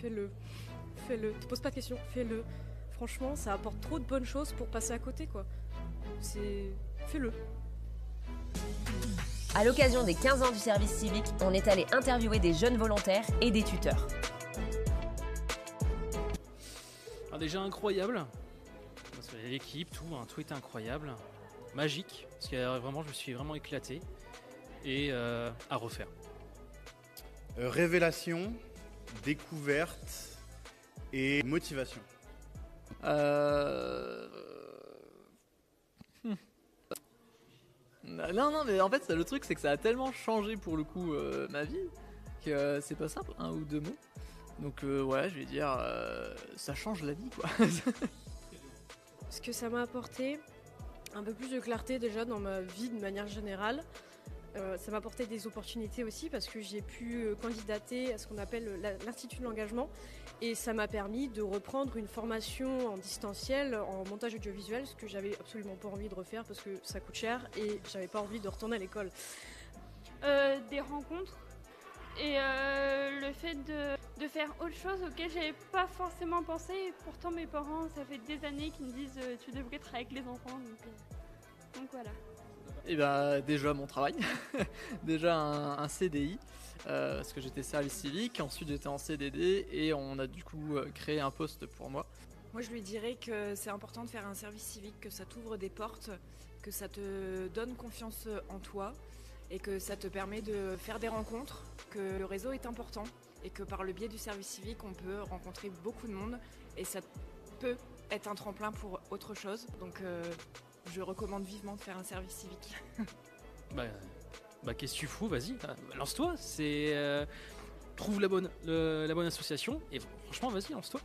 fais-le. Fais-le. Te pose pas de questions, fais-le. Franchement, ça apporte trop de bonnes choses pour passer à côté, quoi. Fais-le. À l'occasion des 15 ans du service civique, on est allé interviewer des jeunes volontaires et des tuteurs. Alors déjà incroyable, parce que l'équipe, tout était incroyable, magique, parce que vraiment je me suis vraiment éclaté et à refaire. Révélation, découverte et motivation. Non, mais en fait, le truc, c'est que ça a tellement changé pour le coup ma vie que c'est pas simple, un ou deux mots. Donc, ouais, je vais dire, ça change la vie, quoi. Ce que ça m'a apporté, un peu plus de clarté déjà dans ma vie de manière générale. Ça m'a apporté des opportunités aussi parce que j'ai pu candidater à ce qu'on appelle l'Institut de l'engagement et ça m'a permis de reprendre une formation en distanciel en montage audiovisuel, ce que j'avais absolument pas envie de refaire parce que ça coûte cher et j'avais pas envie de retourner à l'école. Des rencontres et le fait de faire autre chose auquel j'avais pas forcément pensé et pourtant mes parents, ça fait des années qu'ils me disent tu devrais travailler avec les enfants donc voilà. Et bah déjà mon travail, déjà un CDI, parce que j'étais service civique, ensuite j'étais en CDD et on a du coup créé un poste pour moi. Moi je lui dirais que c'est important de faire un service civique, que ça t'ouvre des portes, que ça te donne confiance en toi et que ça te permet de faire des rencontres, que le réseau est important et que par le biais du service civique on peut rencontrer beaucoup de monde et ça peut être un tremplin pour autre chose. Donc je recommande vivement de faire un service civique. Qu'est-ce que tu fous, vas-y, lance-toi, trouve la bonne association et franchement vas-y, lance-toi.